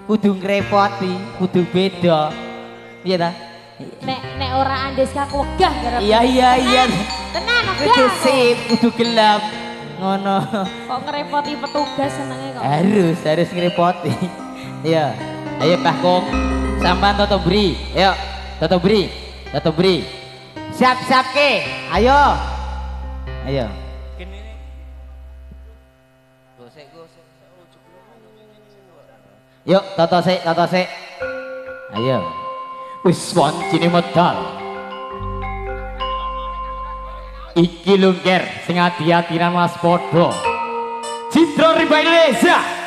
kudu ngrepoti, kudu beda. Iya ta? Nek ora andes kaku wegah gara. Iya. Tenan Kudu sip, kudu gelap. Ngono. Kok ngerepoti petugas senenge kok. Harus ngrepoti. Iya. Ayo Mbah Kung. Sampan toto beri. Ayo. Toto beri. Siap ke. Ayo. Yuk, toto sik. Ayo. Wis wancine medal. Iki lungker sing ati-atiran waspada. Citra Riba Indonesia.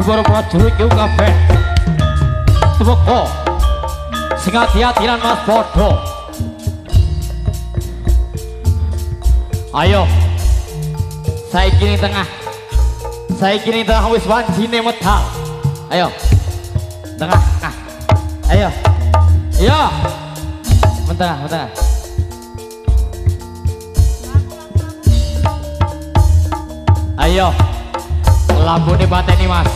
para prajurit iku kabeh tumeka sing ati-ati lan mas padha. Ayo saiki ning tengah, saiki ning tengah wis wanjine medal. Ayo tengah, ayo iya mentengah, mentengah. Ayo lambune pateni mas.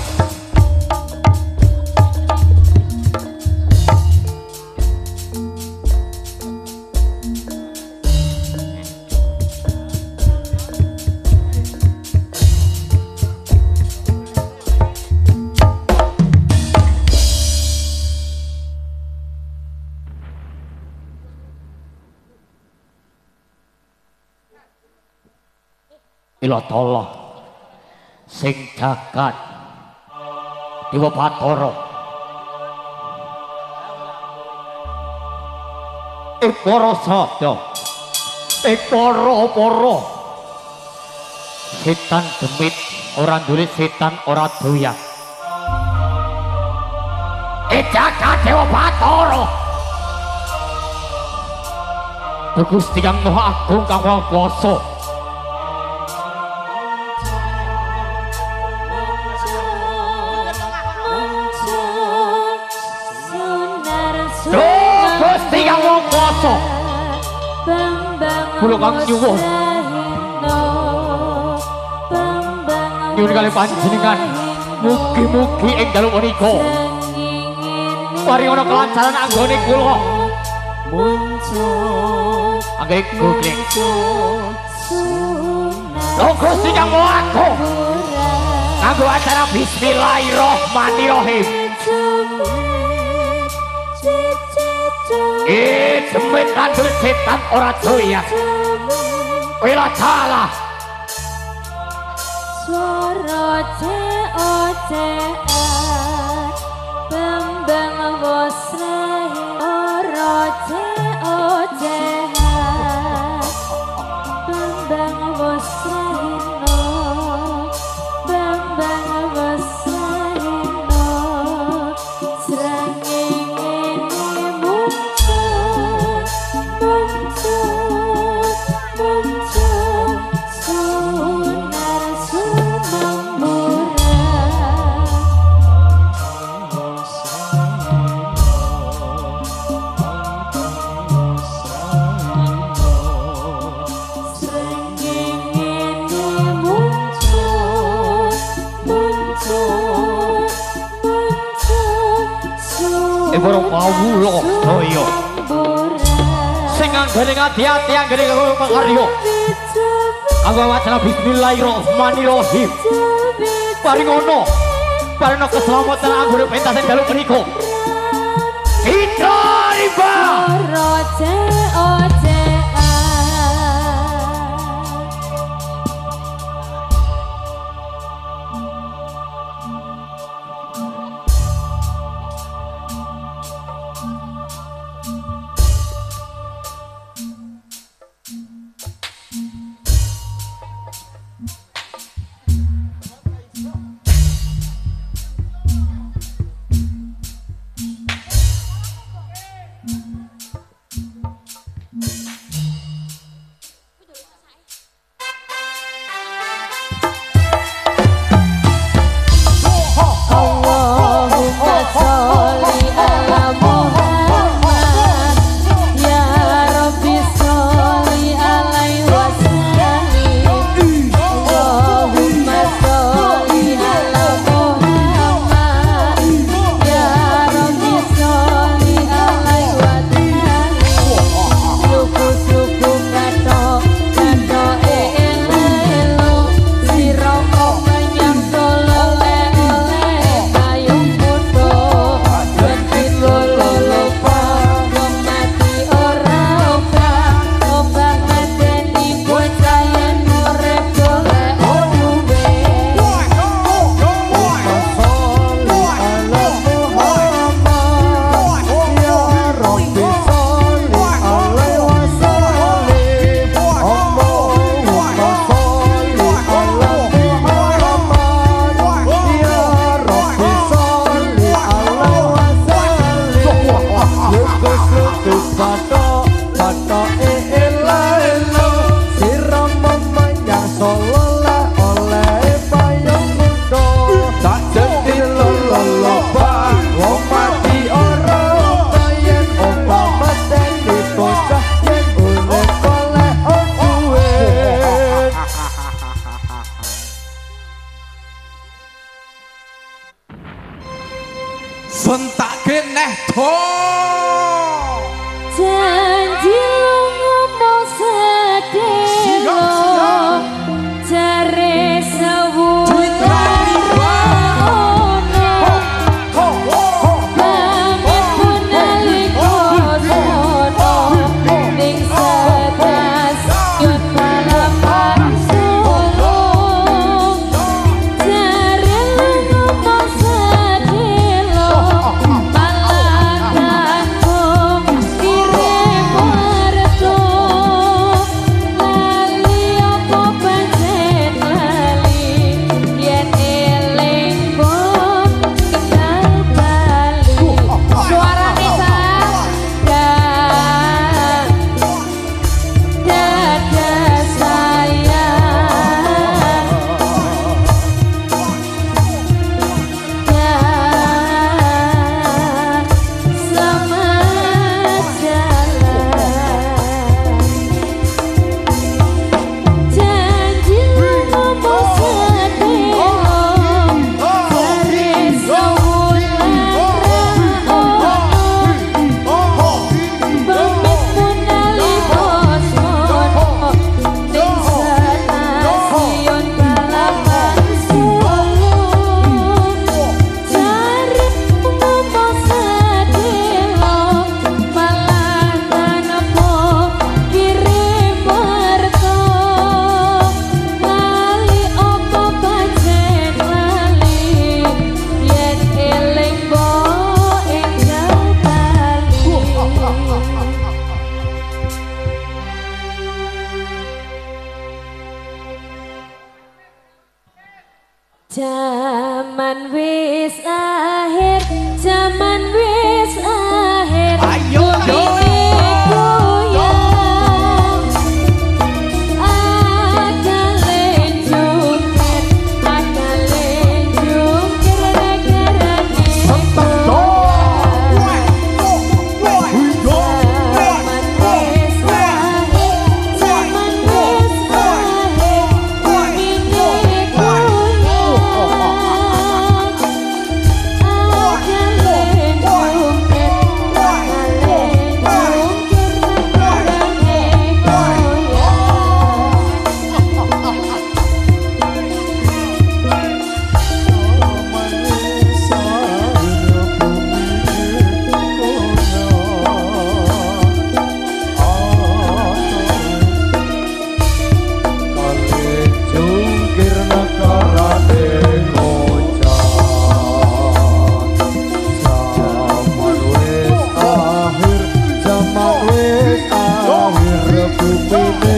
Ila tala sing jagat Dewa Bathara para sadya para setan demit ora ndulit setan ora doyan jagat Dewa Bathara Gusti Kang Maha Agung kang kuwasa kula kang nyuwun nyuwun kali panjenengan mugi-mugi ing dalu menika paringana kelancaran anggone kula angge gogleng Gusti Kang Maha Agung kanggo acara bismillahirrahmanirrahim demit kandul setan ora doyan wila salah suara ocean bembang wasrahi ora ocean bembang wasrahi no bembang wasrahi no seranging para kawula sedaya sing anggone ngati-ati anggone kanggo pakarya kanggo wacana bismillahirrahmanirrahim paringana parana keselamatan anggone pentasen dalu menika kita riba meneh do janji ngomong sedelo jare sewulan Zaman wis akhir, zaman wis akhir. Ayo ini goyang, akale jungkir, gara-garane goyang. Zaman wis akhir, zaman wis akhir. Ini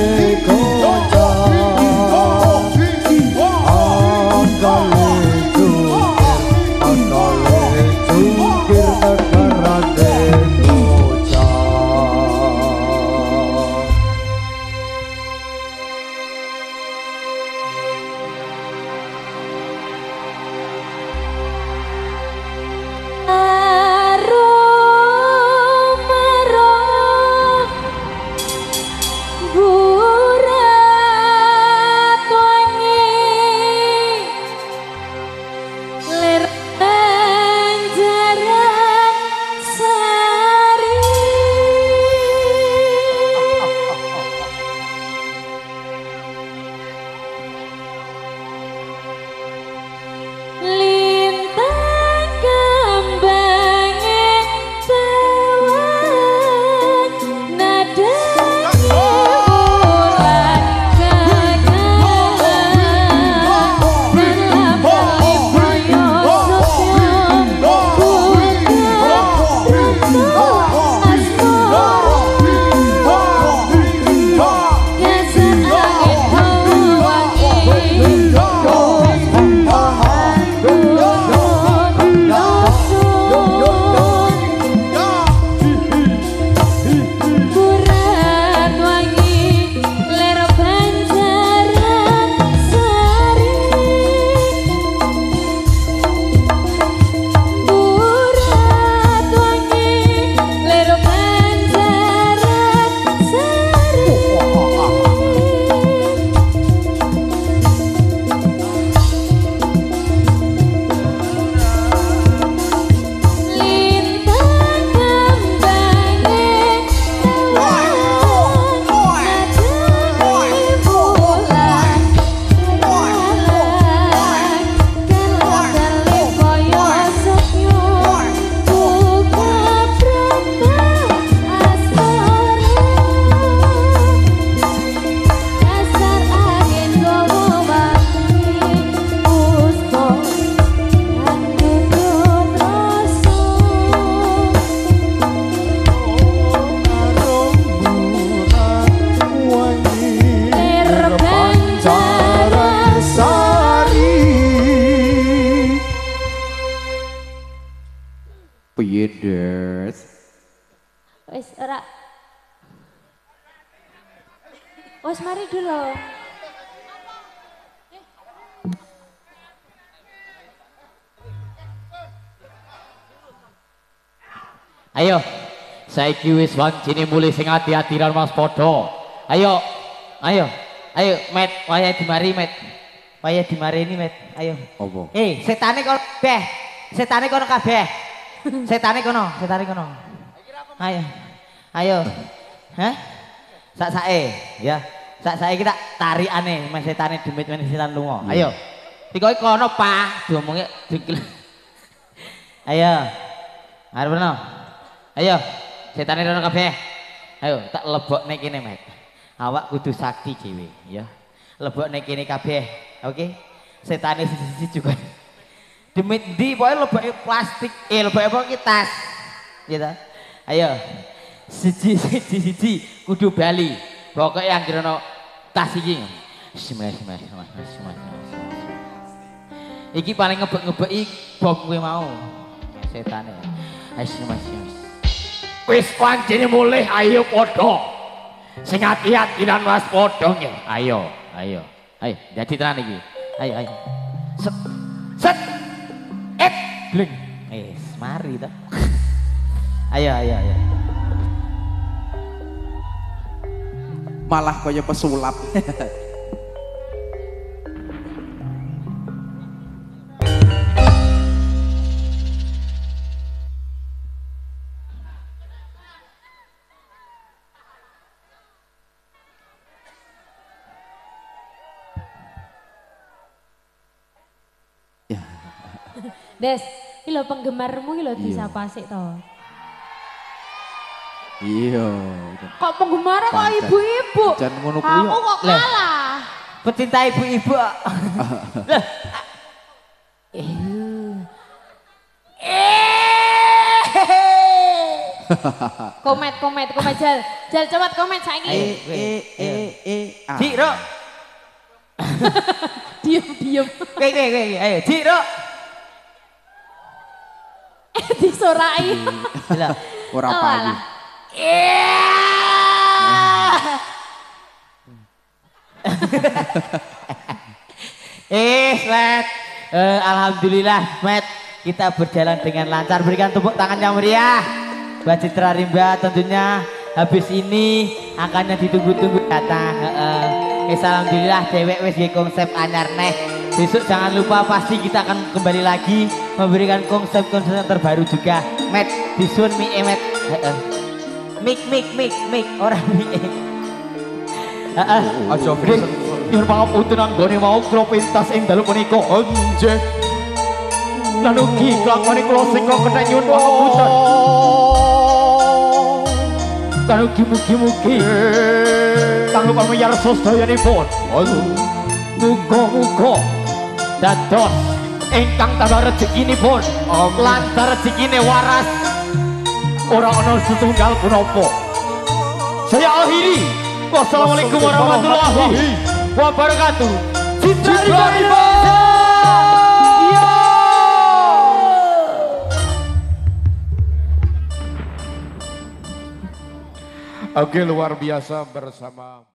Wis ora. Wes mari dulu. Ayo, saiki wis wancine mulih sing ati-ati lan Mas Podo. Ayo, ayo, ayo, Met, waya dimari, Met. Waya dimari ini, Met. Ayo. Apa? Setane kono kabeh. Setane kono kabeh. Setane kono, setane kono. Ayo. Ayo. Hah? Sak-sake, ya. Sak-sake kita tarikane, mas setane demit men setan lunga. Ayo. Dikoki kono, Pak. Diomongi dikil. Ayo. Arep ono. Ayo, setane rono kabeh. Ayo, tak lebokne kene, Met. Awak kudu sakti dhewe, ya. Lebokne kene kabeh, oke? Setane siji-siji juga. Demit ndi pokoke leboke plastik, leboke apa ki tas. Gitu. Ayo. Siji kudu bali. Pokoke anggere ono tas iki. Bismillah. Iki paling ngebek-ngebeki bom kowe mau. Setane. Bismillah. Wis pancene mulih ayo padha. Sing ati-atinan Mas padha nggih. Ayo. Ayo, jadi tenan iki. Ayo. Set. Bling. Wis, mari ta. Ayo. Malah kaya pesulap. Des, iki lho penggemarmu iki lho disapa sik to. Iya. Kok penggemar kok ibu-ibu? Jan ngono kuwi. Aku kok kalah. Pecinta ibu-ibu. Lah. Komet Jal. Jal cepat komet saiki. Dik, Rok. Diam. Kowe, ayo, Dik, Rok. Disorai. Lah, Ora payu. Slet. Alhamdulillah, Met. Kita berjalan dengan lancar. Berikan tepuk tangan yang meriah. Buat Citra Rimba tentunya habis ini akannya ditunggu-tunggu datang. Alhamdulillah dewek wis nggih konsep anyar neh. Besok jangan lupa pasti kita akan kembali lagi memberikan konsep-konsep yang terbaru juga. Met, disun mi Met. Mik orang mi. Aja Frik, nyuwun pangapunten anggone mau kula pintas ing dalu punika. Nggih. Lan ugi kelakuane kula sing kok kena nyuwun pangapunten. Lan ugi mugi-mugi kanggo pamirsa sedayanipun. Muga-muga dados ingkang tambah rezekinipun lantar rezekine waras ora ana setunggal punapa. Saya akhiri. Wassalamualaikum warahmatullahi wabarakatuh. Citra Rimba. Oke, luar biasa bersama